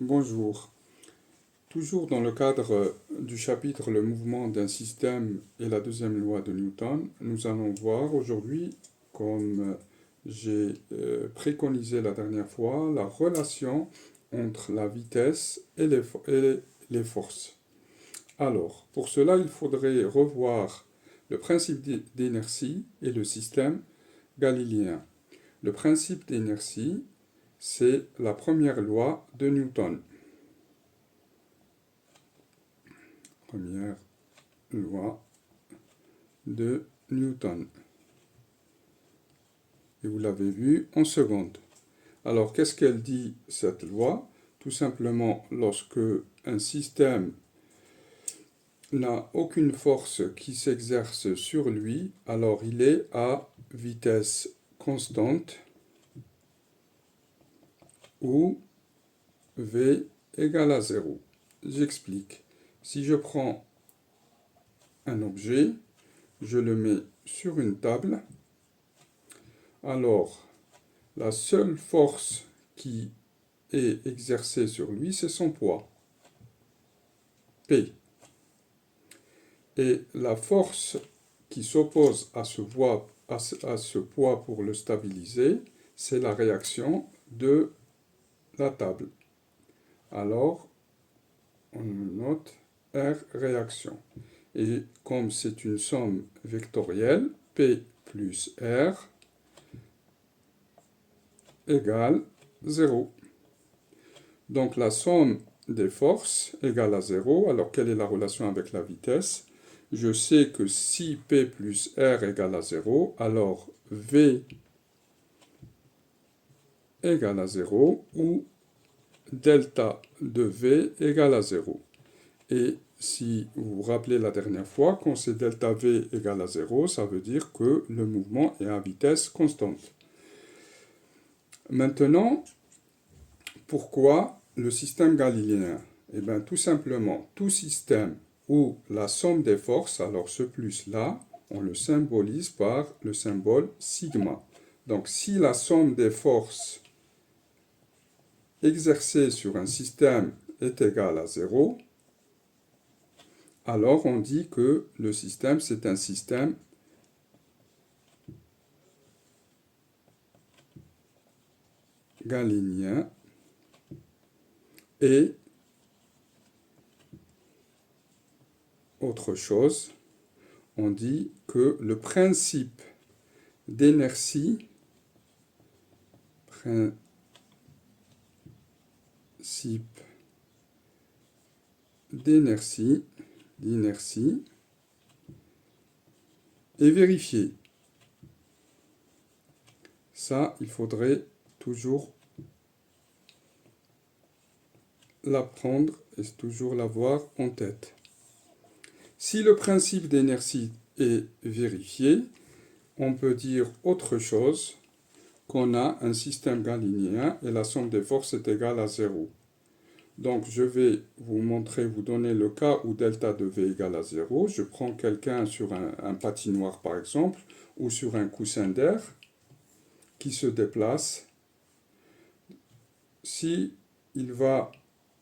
Bonjour. Toujours dans le cadre du chapitre Le mouvement d'un système et la deuxième loi de Newton, nous allons voir aujourd'hui, comme j'ai préconisé la dernière fois, la relation entre la vitesse et les forces. Alors, pour cela, il faudrait revoir le principe d'inertie et le système galiléen. Le principe d'inertie, c'est la première loi de Newton. Première loi de Newton. Et vous l'avez vu en seconde. Alors, qu'est-ce qu'elle dit, cette loi? Tout simplement, lorsque un système n'a aucune force qui s'exerce sur lui, alors il est à vitesse constante ou V égale à 0. J'explique. Si je prends un objet, je le mets sur une table, alors la seule force qui est exercée sur lui, c'est son poids, P. Et la force qui s'oppose à ce poids pour le stabiliser, c'est la réaction de la table. Alors, on note R réaction. Et comme c'est une somme vectorielle, P plus R égale 0. Donc la somme des forces égale à 0. Alors quelle est la relation avec la vitesse? Je sais que si P plus R égale à 0, alors V égale à 0 ou delta de V égale à 0. Et si vous vous rappelez la dernière fois, quand c'est delta V égale à 0, ça veut dire que le mouvement est à vitesse constante. Maintenant, pourquoi le système galiléen? Eh bien, tout simplement, tout système où la somme des forces, alors ce plus-là, on le symbolise par le symbole sigma. Donc, si la somme des forces exercées sur un système est égale à 0, alors on dit que le système, c'est un système galiléen et autre chose, on dit que le principe d'inertie est vérifié. Ça, il faudrait toujours l'apprendre et toujours l'avoir en tête. Si le principe d'inertie est vérifié, on peut dire autre chose, qu'on a un système galiléen et la somme des forces est égale à 0. Donc, je vais vous montrer, vous donner le cas où delta de V égale à 0. Je prends quelqu'un sur un patinoire, par exemple, ou sur un coussin d'air qui se déplace. Si il va,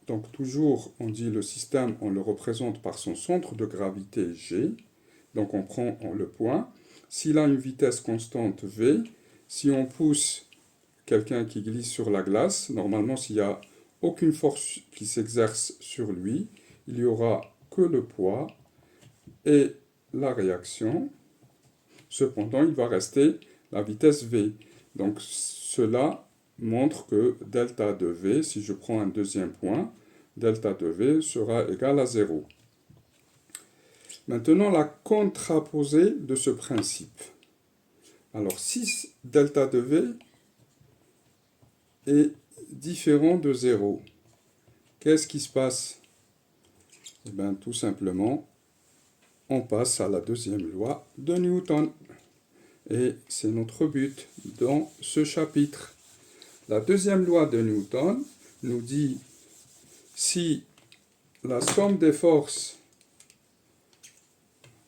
donc toujours, on dit le système, on le représente par son centre de gravité G. Donc, on prend le point. S'il a une vitesse constante V, si on pousse quelqu'un qui glisse sur la glace, normalement, s'il n'y a aucune force qui s'exerce sur lui, il n'y aura que le poids et la réaction. Cependant, il va rester la vitesse V. Donc, cela montre que delta de V, si je prends un deuxième point, delta de V sera égal à 0. Maintenant, la contraposée de ce principe. Alors, si delta de V est différent de 0, qu'est-ce qui se passe? Eh bien, tout simplement, on passe à la deuxième loi de Newton. Et c'est notre but dans ce chapitre. La deuxième loi de Newton nous dit si la somme des forces,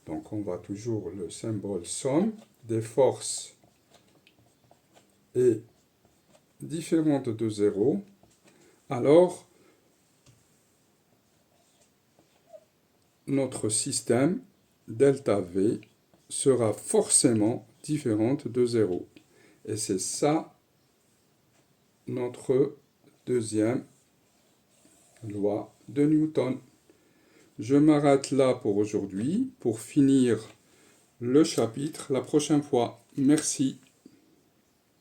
donc on va toujours le symbole somme des forces est différente de 0, alors notre système delta V sera forcément différente de 0. Et c'est ça notre deuxième loi de Newton. Je m'arrête là pour aujourd'hui, pour finir le chapitre la prochaine fois. Merci.